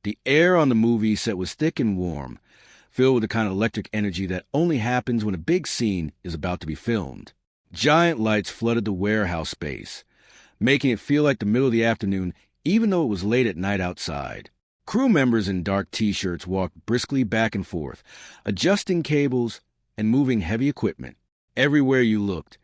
The air on the movie set was thick and warm, filled with the kind of electric energy that only happens when a big scene is about to be filmed. Giant lights flooded the warehouse space, making it feel like the middle of the afternoon even though it was late at night outside. Crew members in dark T-shirts walked briskly back and forth, adjusting cables and moving heavy equipment. Everywhere you looked,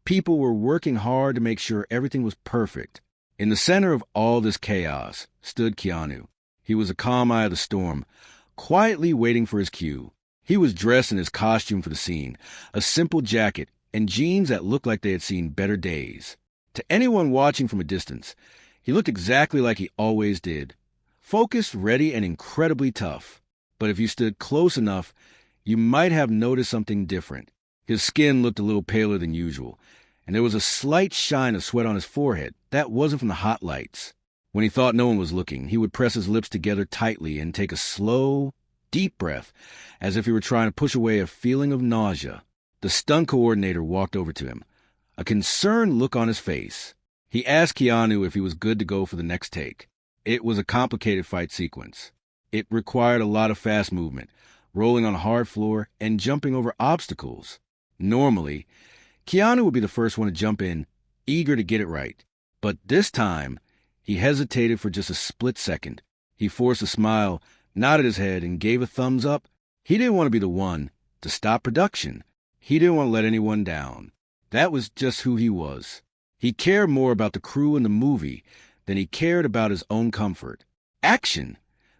people were working hard to make sure everything was perfect. In the center of all this chaos stood Keanu. He was a calm eye of the storm, quietly waiting for his cue. He was dressed in his costume for the scene, a simple jacket and jeans that looked like they had seen better days. To anyone watching from a distance, he looked exactly like he always did. Focused, ready, and incredibly tough. But if you stood close enough, you might have noticed something different. His skin looked a little paler than usual, and there was a slight shine of sweat on his forehead. That wasn't from the hot lights. When he thought no one was looking, he would press his lips together tightly and take a slow, deep breath, as if he were trying to push away a feeling of nausea. The stunt coordinator walked over to him, a concerned look on his face. He asked Keanu if he was good to go for the next take. It was a complicated fight sequence. It required a lot of fast movement, rolling on a hard floor and jumping over obstacles. Normally, Keanu would be the first one to jump in, eager to get it right. But this time, he hesitated for just a split second. He forced a smile, nodded his head, and gave a thumbs up. He didn't want to be the one to stop production. He didn't want to let anyone down. That was just who he was. He cared more about the crew and the movie than he cared about his own comfort. "Action!"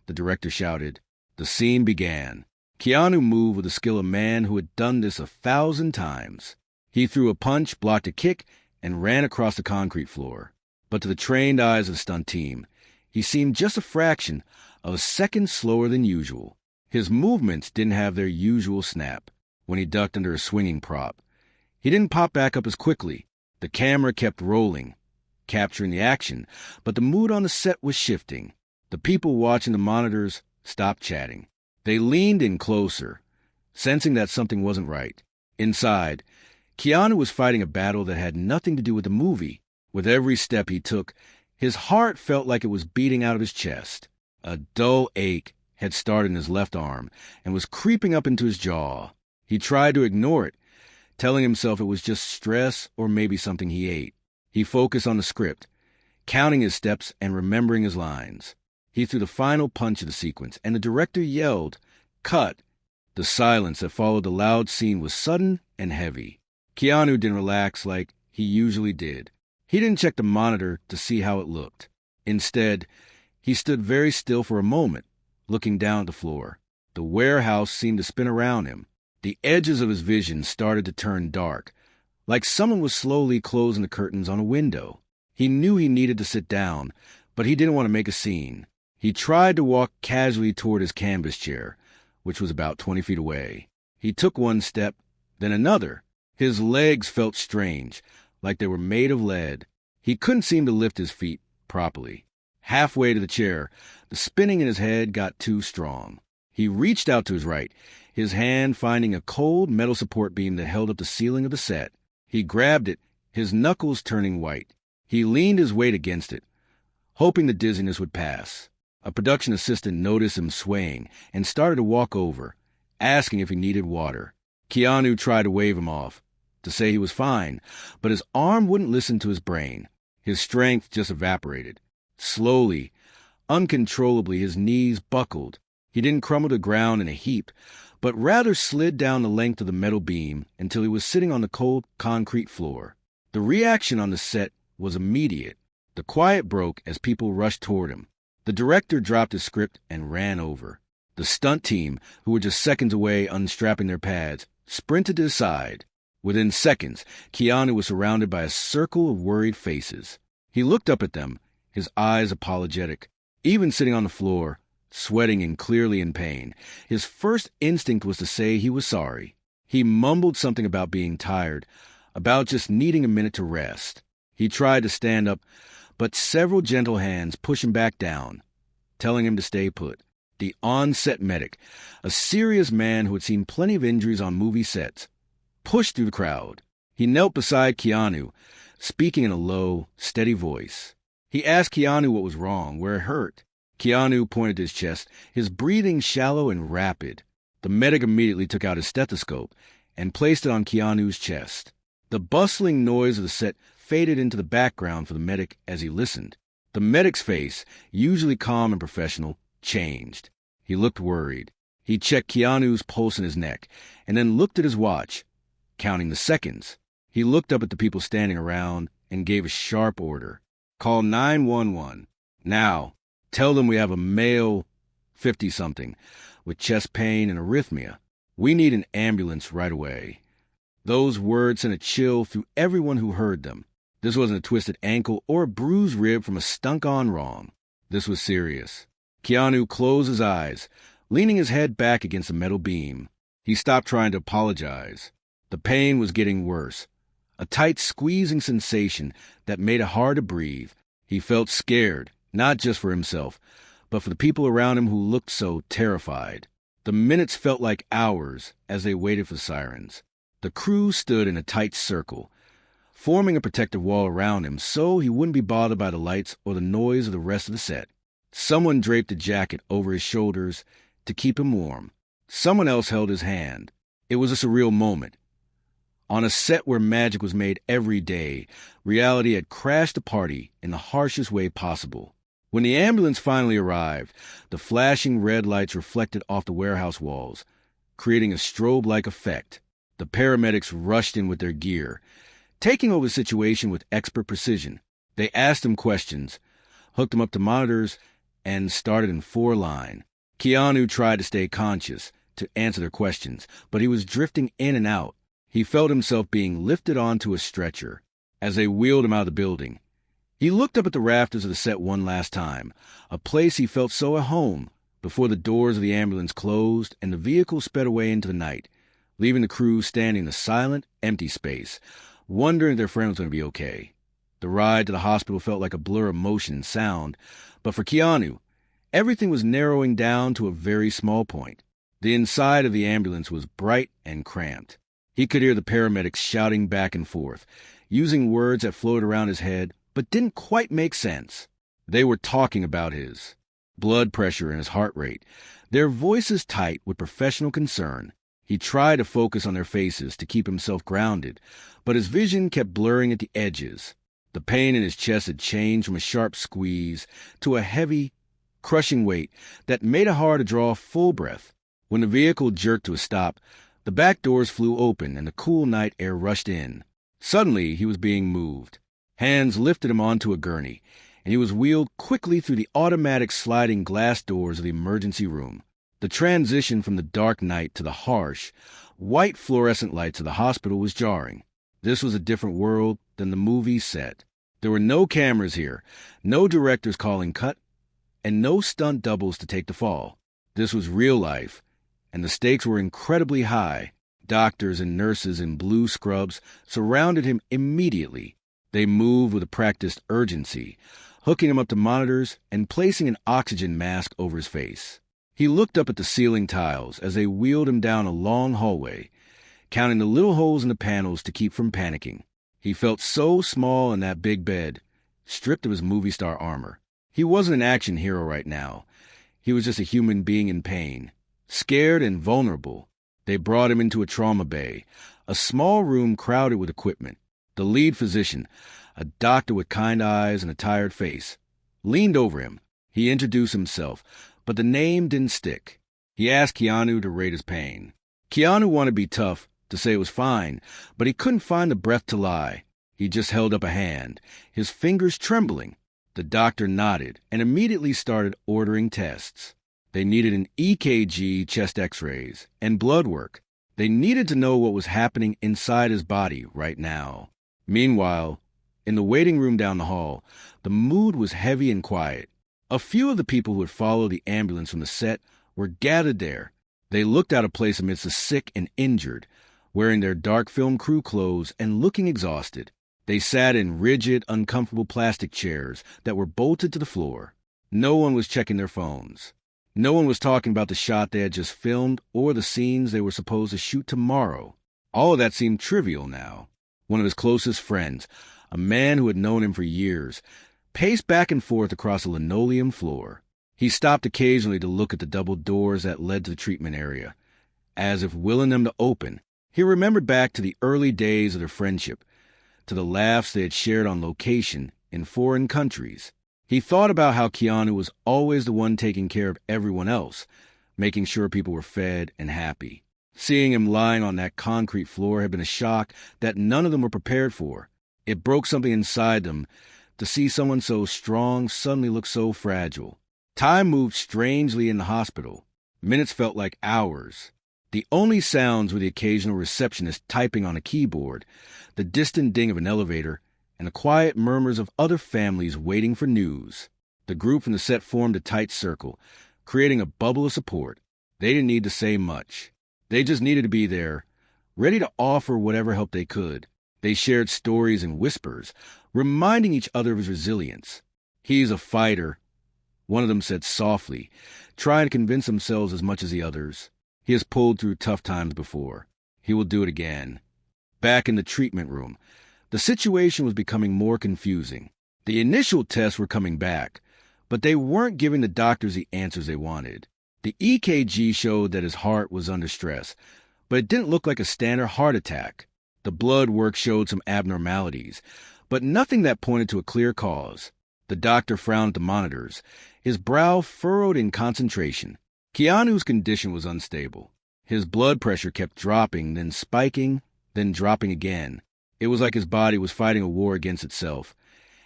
the director shouted. The scene began. Keanu moved with the skill of a man who had done this 1,000 times. He threw a punch, blocked a kick, and ran across the concrete floor. But to the trained eyes of the stunt team, he seemed just a fraction of a second slower than usual. His movements didn't have their usual snap. When he ducked under a swinging prop, he didn't pop back up as quickly. The camera kept rolling, capturing the action, but the mood on the set was shifting. The people watching the monitors stopped chatting. They leaned in closer, sensing that something wasn't right. Inside, Keanu was fighting a battle that had nothing to do with the movie. With every step he took, his heart felt like it was beating out of his chest. A dull ache had started in his left arm and was creeping up into his jaw. He tried to ignore it, telling himself it was just stress or maybe something he ate. He focused on the script, counting his steps and remembering his lines. He threw the final punch of the sequence, and the director yelled, "Cut!" The silence that followed the loud scene was sudden and heavy. Keanu didn't relax like he usually did. He didn't check the monitor to see how it looked. Instead, he stood very still for a moment, looking down at the floor. The warehouse seemed to spin around him. The edges of his vision started to turn dark, like someone was slowly closing the curtains on a window. He knew he needed to sit down, but he didn't want to make a scene. He tried to walk casually toward his canvas chair, which was about 20 feet away. He took one step, then another. His legs felt strange, like they were made of lead. He couldn't seem to lift his feet properly. Halfway to the chair, the spinning in his head got too strong. He reached out to his right, his hand finding a cold metal support beam that held up the ceiling of the set. He grabbed it, his knuckles turning white. He leaned his weight against it, hoping the dizziness would pass. A production assistant noticed him swaying and started to walk over, asking if he needed water. Keanu tried to wave him off, to say he was fine, but his arm wouldn't listen to his brain. His strength just evaporated. Slowly, uncontrollably, his knees buckled. He didn't crumble to the ground in a heap, but rather slid down the length of the metal beam until he was sitting on the cold concrete floor. The reaction on the set was immediate. The quiet broke as people rushed toward him. The director dropped his script and ran over. The stunt team, who were just seconds away unstrapping their pads, sprinted to his side. Within seconds, Keanu was surrounded by a circle of worried faces. He looked up at them, his eyes apologetic. Even sitting on the floor, sweating and clearly in pain, his first instinct was to say he was sorry. He mumbled something about being tired, about just needing a minute to rest. He tried to stand up, but several gentle hands pushed him back down, telling him to stay put. The on-set medic, a serious man who had seen plenty of injuries on movie sets, pushed through the crowd. He knelt beside Keanu, speaking in a low, steady voice. He asked Keanu what was wrong, where it hurt. Keanu pointed to his chest, his breathing shallow and rapid. The medic immediately took out his stethoscope and placed it on Keanu's chest. The bustling noise of the set faded into the background for the medic as he listened. The medic's face, usually calm and professional, changed. He looked worried. He checked Keanu's pulse in his neck and then looked at his watch, counting the seconds. He looked up at the people standing around and gave a sharp order. "Call 911. Now, tell them we have a male 50-something with chest pain and arrhythmia. We need an ambulance right away." Those words sent a chill through everyone who heard them. This wasn't a twisted ankle or a bruised rib from a stunk-on wrong. This was serious. Keanu closed his eyes, leaning his head back against a metal beam. He stopped trying to apologize. The pain was getting worse. A tight, squeezing sensation that made it hard to breathe. He felt scared, not just for himself, but for the people around him who looked so terrified. The minutes felt like hours as they waited for sirens. The crew stood in a tight circle, forming a protective wall around him so he wouldn't be bothered by the lights or the noise of the rest of the set. Someone draped a jacket over his shoulders to keep him warm. Someone else held his hand. It was a surreal moment. On a set where magic was made every day, reality had crashed the party in the harshest way possible. When the ambulance finally arrived, the flashing red lights reflected off the warehouse walls, creating a strobe-like effect. The paramedics rushed in with their gear, taking over the situation with expert precision. They asked him questions, hooked him up to monitors, and started in 4-line. Keanu tried to stay conscious, to answer their questions, but he was drifting in and out. He felt himself being lifted onto a stretcher as they wheeled him out of the building. He looked up at the rafters of the set one last time, a place he felt so at home, before the doors of the ambulance closed and the vehicle sped away into the night, leaving the crew standing in the silent, empty space, wondering if their friend was going to be okay. The ride to the hospital felt like a blur of motion and sound, but for Keanu, everything was narrowing down to a very small point. The inside of the ambulance was bright and cramped. He could hear the paramedics shouting back and forth, using words that floated around his head but didn't quite make sense. They were talking about his blood pressure and his heart rate, their voices tight with professional concern. He tried to focus on their faces to keep himself grounded, but his vision kept blurring at the edges. The pain in his chest had changed from a sharp squeeze to a heavy, crushing weight that made it hard to draw a full breath. When the vehicle jerked to a stop, the back doors flew open and the cool night air rushed in. Suddenly, he was being moved. Hands lifted him onto a gurney, and he was wheeled quickly through the automatic sliding glass doors of the emergency room. The transition from the dark night to the harsh, white fluorescent lights of the hospital was jarring. This was a different world than the movie set. There were no cameras here, no directors calling cut, and no stunt doubles to take the fall. This was real life, and the stakes were incredibly high. Doctors and nurses in blue scrubs surrounded him immediately. They moved with a practiced urgency, hooking him up to monitors and placing an oxygen mask over his face. He looked up at the ceiling tiles as they wheeled him down a long hallway, counting the little holes in the panels to keep from panicking. He felt so small in that big bed, stripped of his movie star armor. He wasn't an action hero right now. He was just a human being in pain, scared and vulnerable. They brought him into a trauma bay, a small room crowded with equipment. The lead physician, a doctor with kind eyes and a tired face, leaned over him. He introduced himself, but the name didn't stick. He asked Keanu to rate his pain. Keanu wanted to be tough, to say it was fine, but he couldn't find the breath to lie. He just held up a hand, his fingers trembling. The doctor nodded and immediately started ordering tests. They needed an EKG, chest x-rays, and blood work. They needed to know what was happening inside his body right now. Meanwhile, in the waiting room down the hall, the mood was heavy and quiet. A few of the people who had followed the ambulance from the set were gathered there. They looked out of place amidst the sick and injured, wearing their dark film crew clothes and looking exhausted. They sat in rigid, uncomfortable plastic chairs that were bolted to the floor. No one was checking their phones. No one was talking about the shot they had just filmed or the scenes they were supposed to shoot tomorrow. All of that seemed trivial now. One of his closest friends, a man who had known him for years, paced back and forth across the linoleum floor. He stopped occasionally to look at the double doors that led to the treatment area, as if willing them to open. He remembered back to the early days of their friendship, to the laughs they had shared on location in foreign countries. He thought about how Keanu was always the one taking care of everyone else, making sure people were fed and happy. Seeing him lying on that concrete floor had been a shock that none of them were prepared for. It broke something inside them to see someone so strong suddenly look so fragile. Time moved strangely in the hospital. Minutes felt like hours. The only sounds were the occasional receptionist typing on a keyboard, the distant ding of an elevator, and the quiet murmurs of other families waiting for news. The group from the set formed a tight circle, creating a bubble of support. They didn't need to say much. They just needed to be there, ready to offer whatever help they could. They shared stories in whispers, reminding each other of his resilience. "He's a fighter," one of them said softly, trying to convince themselves as much as the others. "He has pulled through tough times before. He will do it again." Back in the treatment room, the situation was becoming more confusing. The initial tests were coming back, but they weren't giving the doctors the answers they wanted. The EKG showed that his heart was under stress, but it didn't look like a standard heart attack. The blood work showed some abnormalities, but nothing that pointed to a clear cause. The doctor frowned at the monitors, his brow furrowed in concentration. Keanu's condition was unstable. His blood pressure kept dropping, then spiking, then dropping again. It was like his body was fighting a war against itself,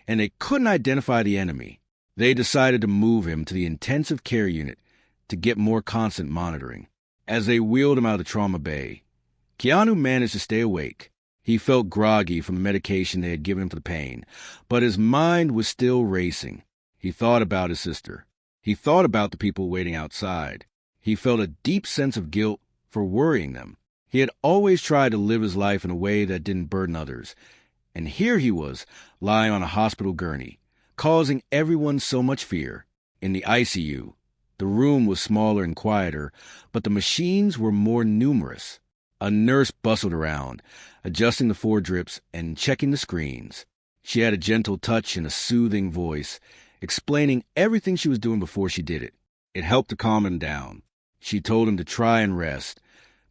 and they couldn't identify the enemy. They decided to move him to the intensive care unit to get more constant monitoring. As they wheeled him out of the trauma bay, Keanu managed to stay awake. He felt groggy from the medication they had given him for the pain, but his mind was still racing. He thought about his sister. He thought about the people waiting outside. He felt a deep sense of guilt for worrying them. He had always tried to live his life in a way that didn't burden others, and here he was, lying on a hospital gurney, causing everyone so much fear. In the ICU, the room was smaller and quieter, but the machines were more numerous. A nurse bustled around, adjusting the 4 drips and checking the screens. She had a gentle touch and a soothing voice, explaining everything she was doing before she did it. It helped to calm him down. She told him to try and rest,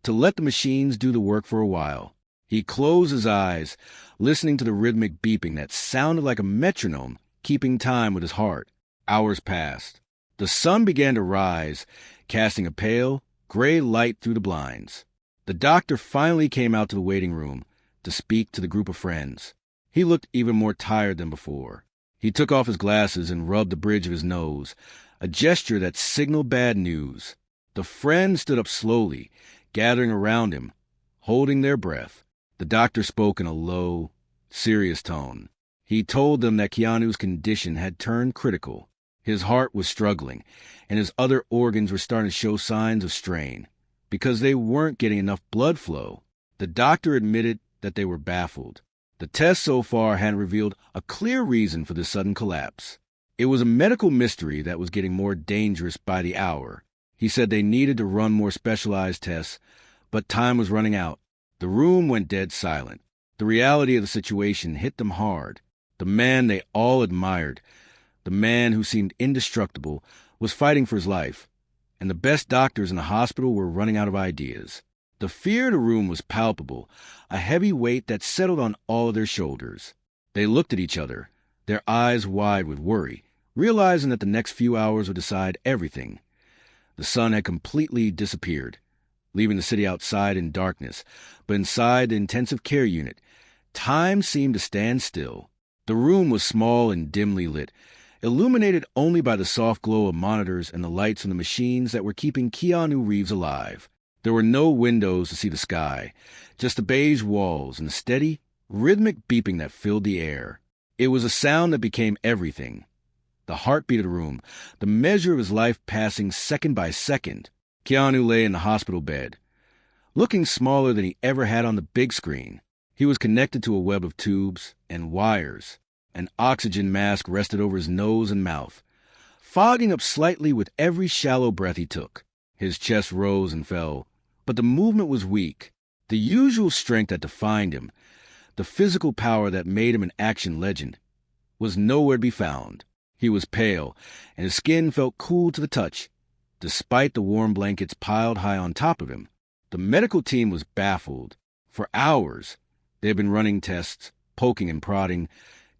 to let the machines do the work for a while. He closed his eyes, listening to the rhythmic beeping that sounded like a metronome, keeping time with his heart. Hours passed. The sun began to rise, casting a pale, gray light through the blinds. The doctor finally came out to the waiting room to speak to the group of friends. He looked even more tired than before. He took off his glasses and rubbed the bridge of his nose, a gesture that signaled bad news. The friends stood up slowly, gathering around him, holding their breath. The doctor spoke in a low, serious tone. He told them that Keanu's condition had turned critical. His heart was struggling, and his other organs were starting to show signs of strain, because they weren't getting enough blood flow. The doctor admitted that they were baffled. The tests so far hadn't revealed a clear reason for this sudden collapse. It was a medical mystery that was getting more dangerous by the hour. He said they needed to run more specialized tests, but time was running out. The room went dead silent. The reality of the situation hit them hard. The man they all admired, the man who seemed indestructible, was fighting for his life, and the best doctors in the hospital were running out of ideas. The fear in the room was palpable, a heavy weight that settled on all of their shoulders. They looked at each other, their eyes wide with worry, realizing that the next few hours would decide everything. The sun had completely disappeared, leaving the city outside in darkness, but inside the intensive care unit, time seemed to stand still. The room was small and dimly lit, illuminated only by the soft glow of monitors and the lights from the machines that were keeping Keanu Reeves alive. There were no windows to see the sky, just the beige walls and the steady, rhythmic beeping that filled the air. It was a sound that became everything. The heartbeat of the room, the measure of his life passing second by second. Keanu lay in the hospital bed, looking smaller than he ever had on the big screen. He was connected to a web of tubes and wires. An oxygen mask rested over his nose and mouth, fogging up slightly with every shallow breath he took. His chest rose and fell, but the movement was weak. The usual strength that defined him, the physical power that made him an action legend, was nowhere to be found. He was pale, and his skin felt cool to the touch, despite the warm blankets piled high on top of him. The medical team was baffled. For hours, they had been running tests, poking and prodding,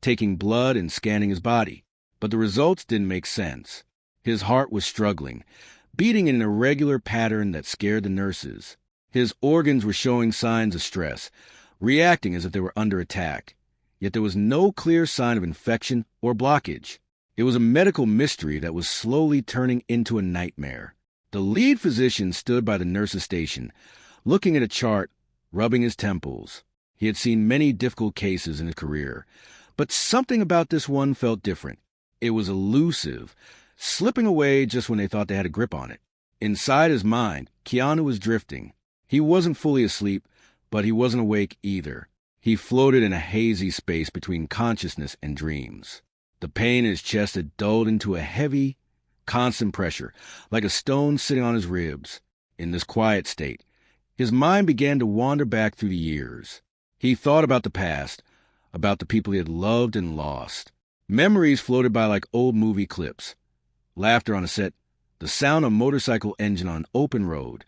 taking blood and scanning his body. But the results didn't make sense. His heart was struggling, beating in an irregular pattern that scared the nurses. His organs were showing signs of stress, reacting as if they were under attack. Yet there was no clear sign of infection or blockage. It was a medical mystery that was slowly turning into a nightmare. The lead physician stood by the nurse's station, looking at a chart, rubbing his temples. He had seen many difficult cases in his career, but something about this one felt different. It was elusive, slipping away just when they thought they had a grip on it. Inside his mind, Keanu was drifting. He wasn't fully asleep, but he wasn't awake either. He floated in a hazy space between consciousness and dreams. The pain in his chest had dulled into a heavy, constant pressure, like a stone sitting on his ribs. In this quiet state, his mind began to wander back through the years. He thought about the past, about the people he had loved and lost. Memories floated by like old movie clips. Laughter on a set, the sound of a motorcycle engine on an open road,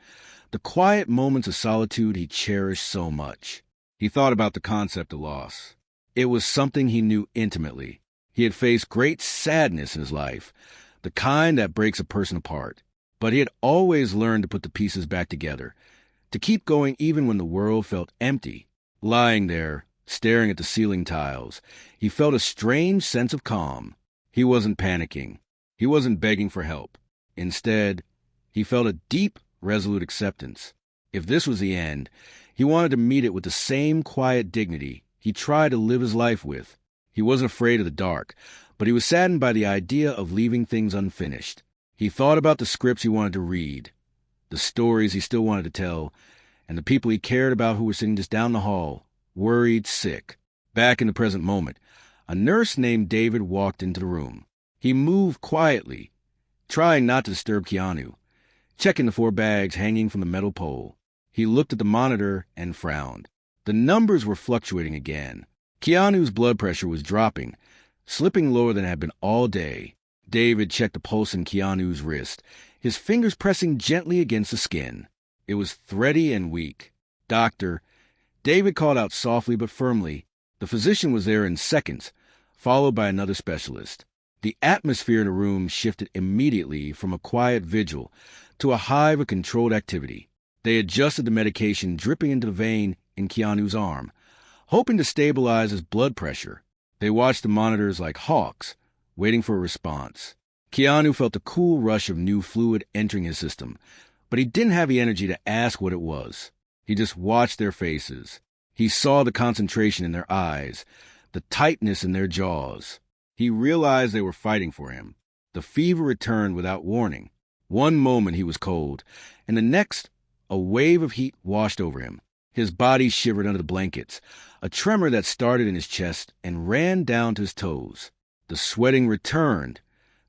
the quiet moments of solitude he cherished so much. He thought about the concept of loss. It was something he knew intimately. He had faced great sadness in his life, the kind that breaks a person apart. But he had always learned to put the pieces back together, to keep going even when the world felt empty. Lying there, staring at the ceiling tiles, he felt a strange sense of calm. He wasn't panicking. He wasn't begging for help. Instead, he felt a deep, resolute acceptance. If this was the end, he wanted to meet it with the same quiet dignity he tried to live his life with. He wasn't afraid of the dark, but he was saddened by the idea of leaving things unfinished. He thought about the scripts he wanted to read, the stories he still wanted to tell, and the people he cared about who were sitting just down the hall, worried, sick. Back in the present moment, a nurse named David walked into the room. He moved quietly, trying not to disturb Keanu, checking the 4 bags hanging from the metal pole. He looked at the monitor and frowned. The numbers were fluctuating again. Keanu's blood pressure was dropping, slipping lower than it had been all day. David checked the pulse in Keanu's wrist, his fingers pressing gently against the skin. It was thready and weak. "Doctor," David called out softly but firmly. The physician was there in seconds, followed by another specialist. The atmosphere in the room shifted immediately from a quiet vigil to a hive of controlled activity. They adjusted the medication dripping into the vein in Keanu's arm, hoping to stabilize his blood pressure. They watched the monitors like hawks, waiting for a response. Keanu felt the cool rush of new fluid entering his system, but he didn't have the energy to ask what it was. He just watched their faces. He saw the concentration in their eyes, the tightness in their jaws. He realized they were fighting for him. The fever returned without warning. One moment he was cold, and the next, a wave of heat washed over him. His body shivered under the blankets, a tremor that started in his chest and ran down to his toes. The sweating returned,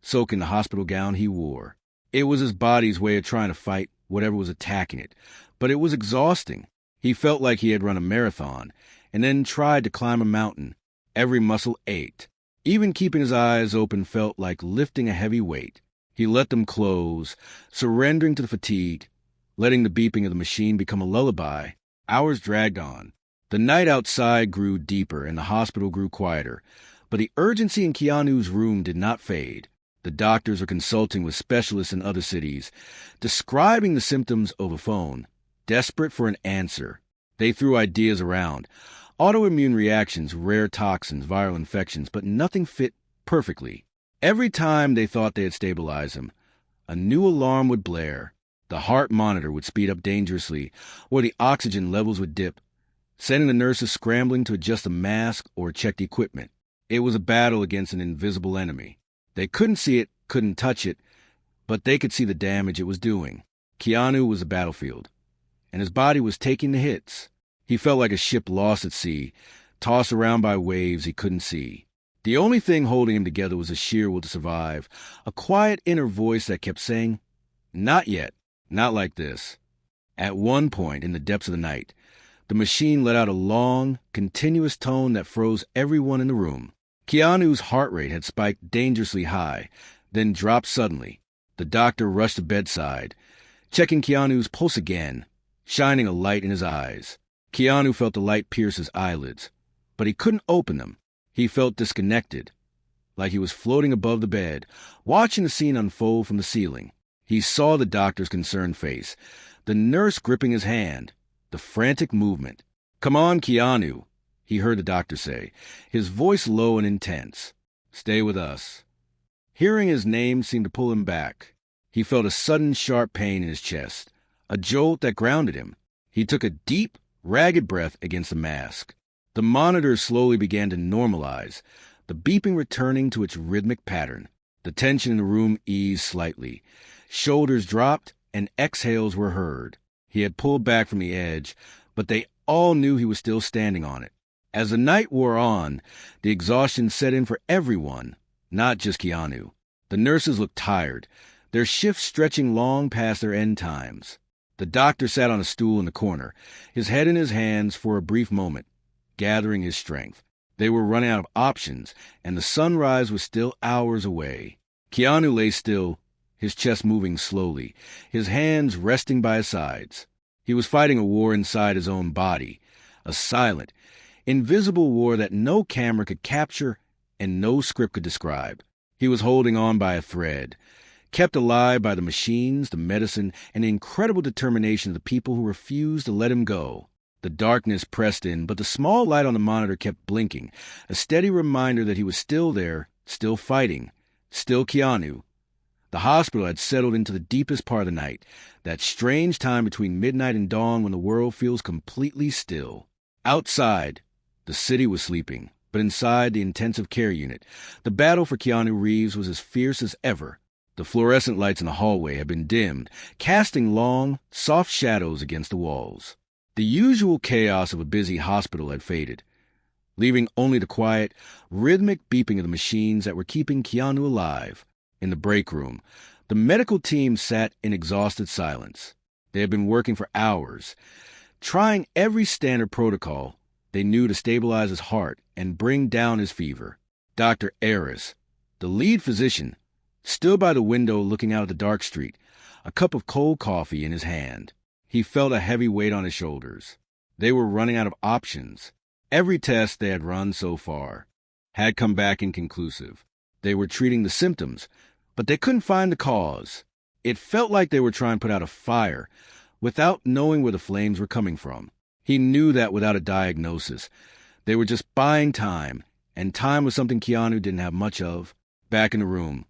soaking the hospital gown he wore. It was his body's way of trying to fight whatever was attacking it, but it was exhausting. He felt like he had run a marathon and then tried to climb a mountain. Every muscle ached. Even keeping his eyes open felt like lifting a heavy weight. He let them close, surrendering to the fatigue, letting the beeping of the machine become a lullaby. Hours dragged on. The night outside grew deeper and the hospital grew quieter, but the urgency in Keanu's room did not fade. The doctors were consulting with specialists in other cities, describing the symptoms over phone, desperate for an answer. They threw ideas around. Autoimmune reactions, rare toxins, viral infections, but nothing fit perfectly. Every time they thought they had stabilized him, a new alarm would blare. The heart monitor would speed up dangerously, or the oxygen levels would dip, sending the nurses scrambling to adjust a mask or check the equipment. It was a battle against an invisible enemy. They couldn't see it, couldn't touch it, but they could see the damage it was doing. Keanu was a battlefield, and his body was taking the hits. He felt like a ship lost at sea, tossed around by waves he couldn't see. The only thing holding him together was a sheer will to survive, a quiet inner voice that kept saying, "Not yet, not like this." At one point in the depths of the night, the machine let out a long, continuous tone that froze everyone in the room. Keanu's heart rate had spiked dangerously high, then dropped suddenly. The doctor rushed to bedside, checking Keanu's pulse again, shining a light in his eyes. Keanu felt the light pierce his eyelids, but he couldn't open them. He felt disconnected, like he was floating above the bed, watching the scene unfold from the ceiling. He saw the doctor's concerned face, the nurse gripping his hand, the frantic movement. "Come on, Keanu," he heard the doctor say, his voice low and intense. "Stay with us." Hearing his name seemed to pull him back. He felt a sudden sharp pain in his chest, a jolt that grounded him. He took a deep, ragged breath against the mask. The monitors slowly began to normalize, the beeping returning to its rhythmic pattern. The tension in the room eased slightly. Shoulders dropped, and exhales were heard. He had pulled back from the edge, but they all knew he was still standing on it. As the night wore on, the exhaustion set in for everyone, not just Keanu. The nurses looked tired, their shifts stretching long past their end times. The doctor sat on a stool in the corner, his head in his hands for a brief moment, gathering his strength. They were running out of options, and the sunrise was still hours away. Keanu lay still, his chest moving slowly, his hands resting by his sides. He was fighting a war inside his own body, a silent, invisible war that no camera could capture and no script could describe. He was holding on by a thread, kept alive by the machines, the medicine, and the incredible determination of the people who refused to let him go. The darkness pressed in, but the small light on the monitor kept blinking, a steady reminder that he was still there, still fighting, still Keanu. The hospital had settled into the deepest part of the night, that strange time between midnight and dawn when the world feels completely still. Outside, the city was sleeping, but inside the intensive care unit, the battle for Keanu Reeves was as fierce as ever. The fluorescent lights in the hallway had been dimmed, casting long, soft shadows against the walls. The usual chaos of a busy hospital had faded, leaving only the quiet, rhythmic beeping of the machines that were keeping Keanu alive. In the break room, the medical team sat in exhausted silence. They had been working for hours, trying every standard protocol they knew to stabilize his heart and bring down his fever. Dr. Aris, the lead physician, stood by the window looking out at the dark street, a cup of cold coffee in his hand. He felt a heavy weight on his shoulders. They were running out of options. Every test they had run so far had come back inconclusive. They were treating the symptoms, but they couldn't find the cause. It felt like they were trying to put out a fire without knowing where the flames were coming from. He knew that without a diagnosis, they were just buying time, and time was something Keanu didn't have much of. Back in the room,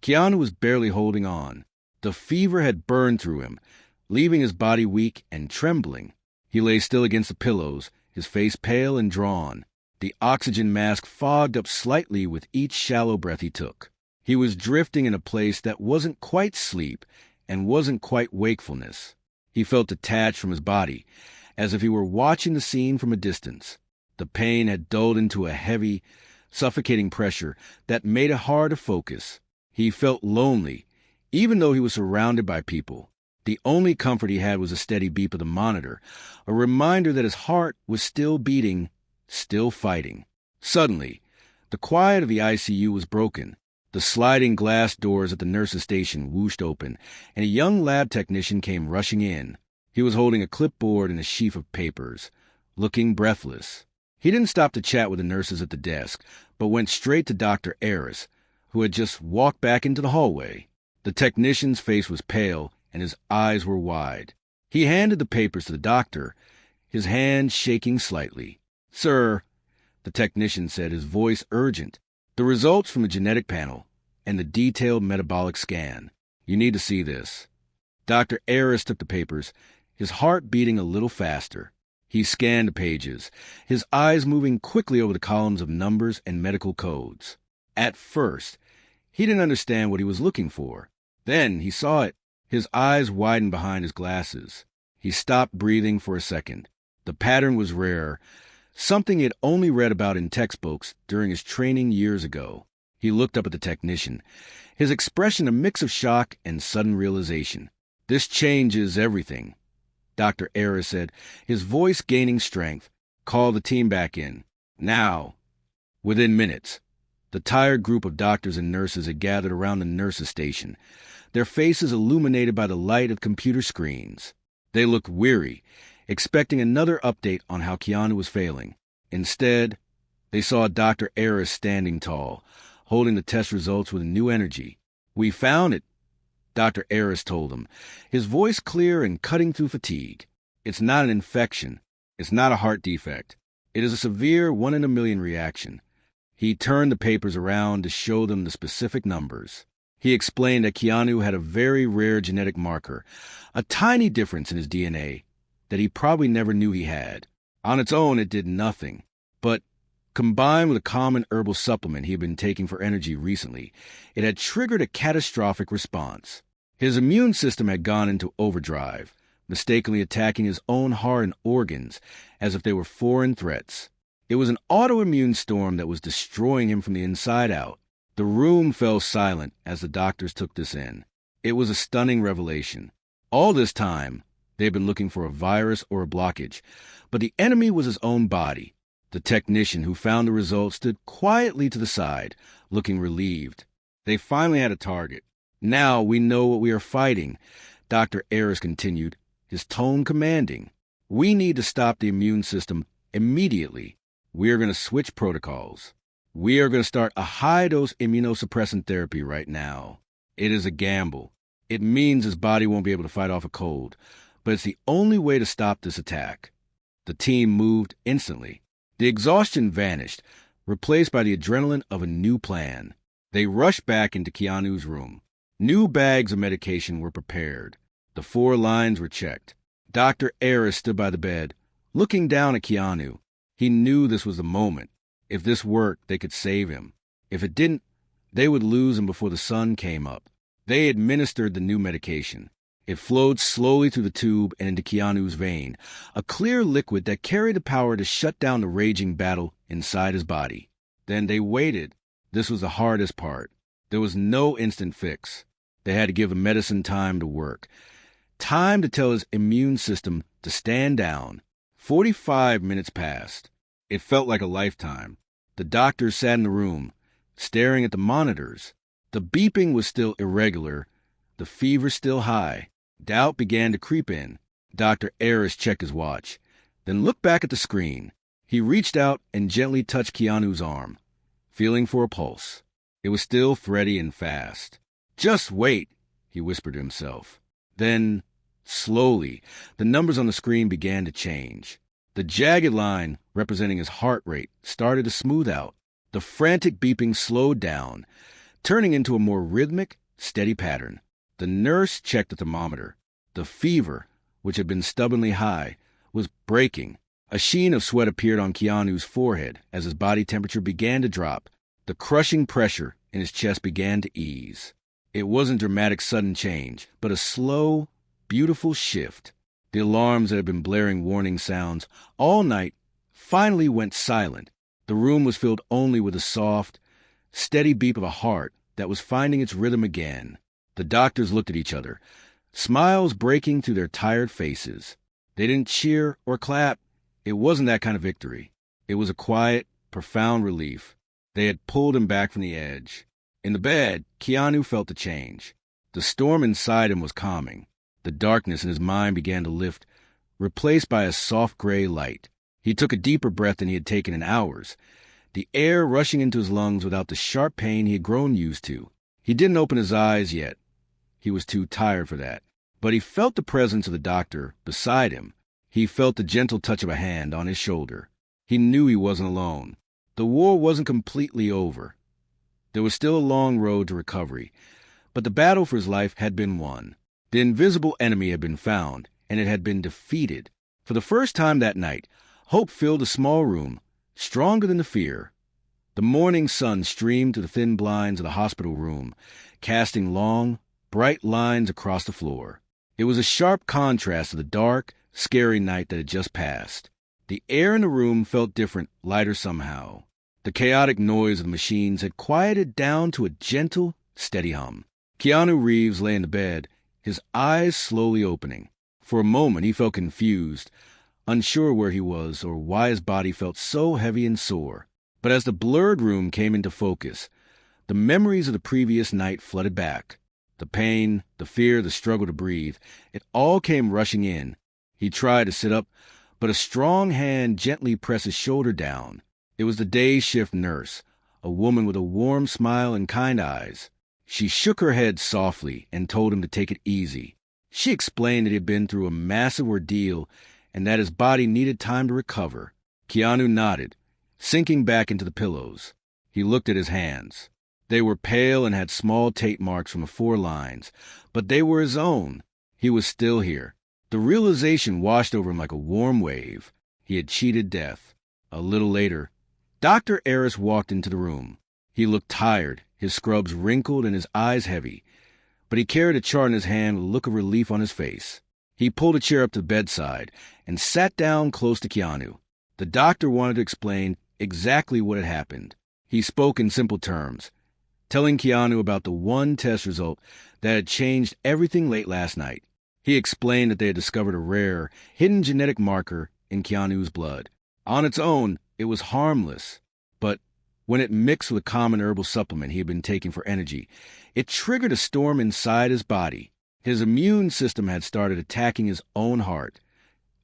Keanu was barely holding on. The fever had burned through him, leaving his body weak and trembling. He lay still against the pillows, his face pale and drawn. The oxygen mask fogged up slightly with each shallow breath he took. He was drifting in a place that wasn't quite sleep and wasn't quite wakefulness. He felt detached from his body, as if he were watching the scene from a distance. The pain had dulled into a heavy, suffocating pressure that made it hard to focus. He felt lonely, even though he was surrounded by people. The only comfort he had was a steady beep of the monitor, a reminder that his heart was still beating, still fighting. Suddenly, the quiet of the ICU was broken. The sliding glass doors at the nurse's station whooshed open, and a young lab technician came rushing in. He was holding a clipboard and a sheaf of papers, looking breathless. He didn't stop to chat with the nurses at the desk, but went straight to Dr. Aris, who had just walked back into the hallway. The technician's face was pale, and his eyes were wide. He handed the papers to the doctor, his hand shaking slightly. "Sir," the technician said, his voice urgent, "the results from the genetic panel and the detailed metabolic scan. You need to see this." Dr. Aris took the papers, his heart beating a little faster. He scanned the pages, his eyes moving quickly over the columns of numbers and medical codes. At first, he didn't understand what he was looking for. Then he saw it. His eyes widened behind his glasses. He stopped breathing for a second. The pattern was rare, something he had only read about in textbooks during his training years ago. He looked up at the technician, his expression a mix of shock and sudden realization. "This changes everything," Dr. Aris said, his voice gaining strength. "Call the team back in. Now." Within minutes, The tired group of doctors and nurses had gathered around the nurses' station, their faces illuminated by the light of computer screens. They looked weary, expecting another update on how Keanu was failing. Instead, they saw Dr. Aris standing tall, holding the test results with new energy. "We found it," Dr. Aris told them, his voice clear and cutting through fatigue. "It's not an infection. It's not a heart defect. It is a severe 1-in-a-million reaction." He turned the papers around to show them the specific numbers. He explained that Keanu had a very rare genetic marker, a tiny difference in his DNA that he probably never knew he had. On its own, it did nothing. But combined with a common herbal supplement he had been taking for energy recently, it had triggered a catastrophic response. His immune system had gone into overdrive, mistakenly attacking his own heart and organs as if they were foreign threats. It was an autoimmune storm that was destroying him from the inside out. The room fell silent as the doctors took this in. It was a stunning revelation. All this time, they had been looking for a virus or a blockage, but the enemy was his own body. The technician who found the results stood quietly to the side, looking relieved. They finally had a target. "Now we know what we are fighting," Dr. Aris continued, his tone commanding. "We need to stop the immune system immediately. We are going to switch protocols. We are going to start a high-dose immunosuppressant therapy right now. It is a gamble. It means his body won't be able to fight off a cold, but it's the only way to stop this attack." The team moved instantly. The exhaustion vanished, replaced by the adrenaline of a new plan. They rushed back into Keanu's room. New bags of medication were prepared. The 4 lines were checked. Dr. Aris stood by the bed, looking down at Keanu. He knew this was the moment. If this worked, they could save him. If it didn't, they would lose him before the sun came up. They administered the new medication. It flowed slowly through the tube and into Keanu's vein, a clear liquid that carried the power to shut down the raging battle inside his body. Then they waited. This was the hardest part. There was no instant fix. They had to give the medicine time to work. Time to tell his immune system to stand down. 45 minutes passed. It felt like a lifetime. The doctors sat in the room, staring at the monitors. The beeping was still irregular, the fever still high. Doubt began to creep in. Dr. Aris checked his watch, then looked back at the screen. He reached out and gently touched Keanu's arm, feeling for a pulse. It was still thready and fast. "Just wait," he whispered to himself. Then, slowly, the numbers on the screen began to change. The jagged line representing his heart rate started to smooth out. The frantic beeping slowed down, turning into a more rhythmic, steady pattern. The nurse checked the thermometer. The fever, which had been stubbornly high, was breaking. A sheen of sweat appeared on Keanu's forehead as his body temperature began to drop. The crushing pressure in his chest began to ease. It wasn't dramatic sudden change, but a slow, beautiful shift. The alarms that had been blaring warning sounds all night finally went silent. The room was filled only with a soft, steady beat of a heart that was finding its rhythm again. The doctors looked at each other, smiles breaking through their tired faces. They didn't cheer or clap. It wasn't that kind of victory. It was a quiet, profound relief. They had pulled him back from the edge. In the bed, Keanu felt the change. The storm inside him was calming. The darkness in his mind began to lift, replaced by a soft gray light. He took a deeper breath than he had taken in hours, the air rushing into his lungs without the sharp pain he had grown used to. He didn't open his eyes yet. He was too tired for that. But he felt the presence of the doctor beside him. He felt the gentle touch of a hand on his shoulder. He knew he wasn't alone. The war wasn't completely over. There was still a long road to recovery, but the battle for his life had been won. The invisible enemy had been found, and it had been defeated. For the first time that night, hope filled the small room, stronger than the fear. The morning sun streamed through the thin blinds of the hospital room, casting long, bright lines across the floor. It was a sharp contrast to the dark, scary night that had just passed. The air in the room felt different, lighter somehow. The chaotic noise of the machines had quieted down to a gentle, steady hum. Keanu Reeves lay in the bed, his eyes slowly opening. For a moment he felt confused, unsure where he was or why his body felt so heavy and sore. But as the blurred room came into focus, the memories of the previous night flooded back. The pain, the fear, the struggle to breathe, it all came rushing in. He tried to sit up, but a strong hand gently pressed his shoulder down. It was the day shift nurse, a woman with a warm smile and kind eyes. She shook her head softly and told him to take it easy. She explained that he had been through a massive ordeal and that his body needed time to recover. Keanu nodded, sinking back into the pillows. He looked at his hands. They were pale and had small tape marks from the 4 lines, but they were his own. He was still here. The realization washed over him like a warm wave. He had cheated death. A little later, Dr. Eris walked into the room. He looked tired, his scrubs wrinkled and his eyes heavy, but he carried a chart in his hand with a look of relief on his face. He pulled a chair up to the bedside and sat down close to Keanu. The doctor wanted to explain exactly what had happened. He spoke in simple terms, telling Keanu about the one test result that had changed everything late last night. He explained that they had discovered a rare, hidden genetic marker in Keanu's blood. On its own, it was harmless, but when it mixed with a common herbal supplement he had been taking for energy, it triggered a storm inside his body. His immune system had started attacking his own heart.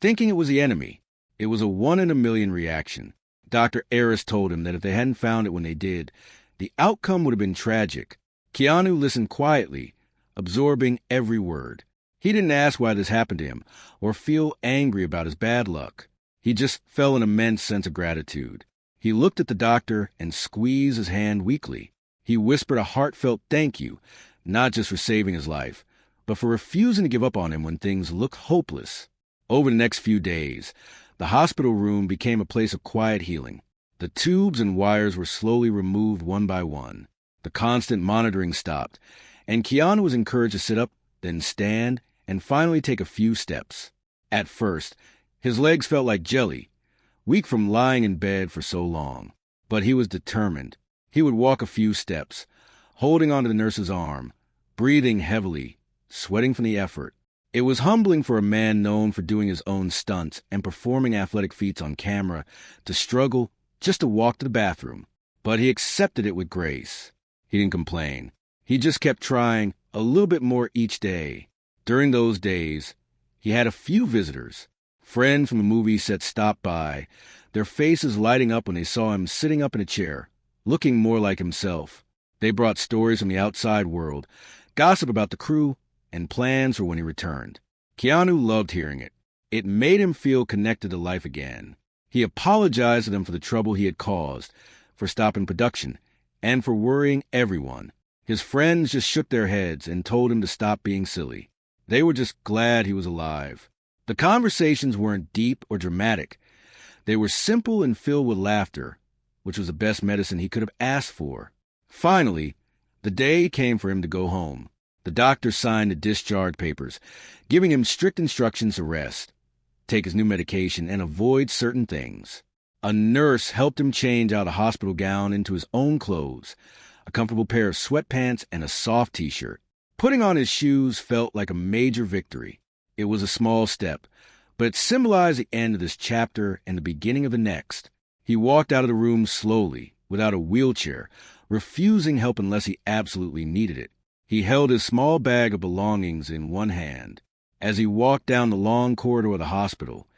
Thinking it was the enemy, it was a 1-in-a-million reaction. Dr. Eris told him that if they hadn't found it when they did, the outcome would have been tragic. Keanu listened quietly, absorbing every word. He didn't ask why this happened to him or feel angry about his bad luck. He just felt an immense sense of gratitude. He looked at the doctor and squeezed his hand weakly. He whispered a heartfelt thank you, not just for saving his life, but for refusing to give up on him when things looked hopeless. Over the next few days, the hospital room became a place of quiet healing. The tubes and wires were slowly removed one by one. The constant monitoring stopped, and Keanu was encouraged to sit up, then stand, and finally take a few steps. At first, his legs felt like jelly, weak from lying in bed for so long. But he was determined. He would walk a few steps, holding onto the nurse's arm, breathing heavily, sweating from the effort. It was humbling for a man known for doing his own stunts and performing athletic feats on camera to struggle just to walk to the bathroom. But he accepted it with grace. He didn't complain. He just kept trying a little bit more each day. During those days, he had a few visitors. Friends from the movie set stopped by, their faces lighting up when they saw him sitting up in a chair, looking more like himself. They brought stories from the outside world, gossip about the crew, and plans for when he returned. Keanu loved hearing it. It made him feel connected to life again. He apologized to them for the trouble he had caused, for stopping production, and for worrying everyone. His friends just shook their heads and told him to stop being silly. They were just glad he was alive. The conversations weren't deep or dramatic. They were simple and filled with laughter, which was the best medicine he could have asked for. Finally, the day came for him to go home. The doctor signed the discharge papers, giving him strict instructions to rest, take his new medication, and avoid certain things. A nurse helped him change out a hospital gown into his own clothes, a comfortable pair of sweatpants and a soft t-shirt. Putting on his shoes felt like a major victory. It was a small step, but it symbolized the end of this chapter and the beginning of the next. He walked out of the room slowly, without a wheelchair, refusing help unless he absolutely needed it. He held his small bag of belongings in one hand. As he walked down the long corridor of the hospital,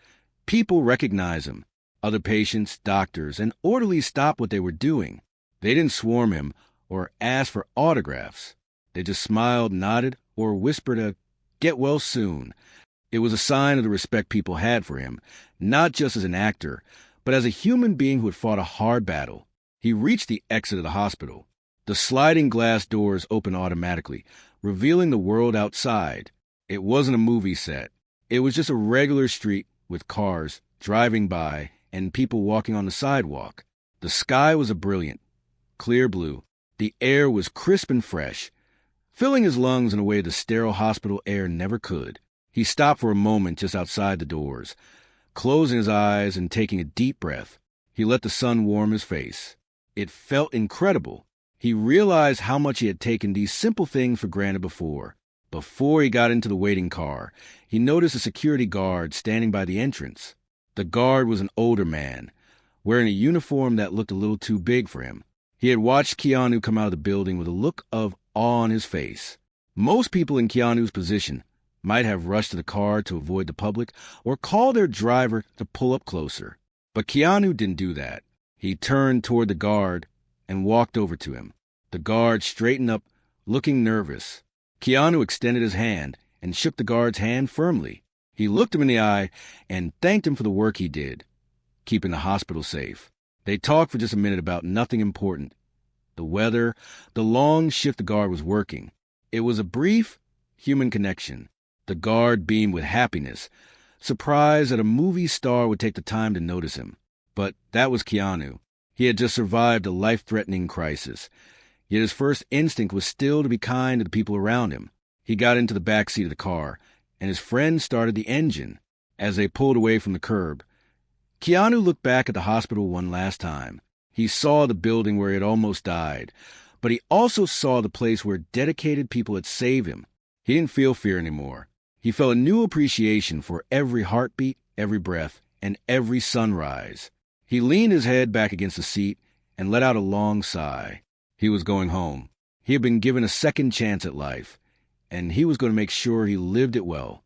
people recognized him. Other patients, doctors, and orderlies stopped what they were doing. They didn't swarm him or ask for autographs. They just smiled, nodded, or whispered a "get well soon." It was a sign of the respect people had for him, not just as an actor, but as a human being who had fought a hard battle. He reached the exit of the hospital. The sliding glass doors opened automatically, revealing the world outside. It wasn't a movie set. It was just a regular street with cars driving by and people walking on the sidewalk. The sky was a brilliant, clear blue. The air was crisp and fresh, filling his lungs in a way the sterile hospital air never could. He stopped for a moment just outside the doors, closing his eyes and taking a deep breath. He let the sun warm his face. It felt incredible. He realized how much he had taken these simple things for granted before. Before he got into the waiting car, he noticed a security guard standing by the entrance. The guard was an older man, wearing a uniform that looked a little too big for him. He had watched Keanu come out of the building with a look of awe on his face. Most people in Keanu's position might have rushed to the car to avoid the public or called their driver to pull up closer. But Keanu didn't do that. He turned toward the guard and walked over to him. The guard straightened up, looking nervous. Keanu extended his hand and shook the guard's hand firmly. He looked him in the eye and thanked him for the work he did, keeping the hospital safe. They talked for just a minute about nothing important. The weather, the long shift the guard was working. It was a brief human connection. The guard beamed with happiness, surprised that a movie star would take the time to notice him. But that was Keanu. He had just survived a life-threatening crisis. Yet his first instinct was still to be kind to the people around him. He got into the back seat of the car, and his friend started the engine. As they pulled away from the curb, Keanu looked back at the hospital one last time. He saw the building where he had almost died, but he also saw the place where dedicated people had saved him. He didn't feel fear anymore. He felt a new appreciation for every heartbeat, every breath, and every sunrise. He leaned his head back against the seat and let out a long sigh. He was going home. He had been given a second chance at life, and he was going to make sure he lived it well.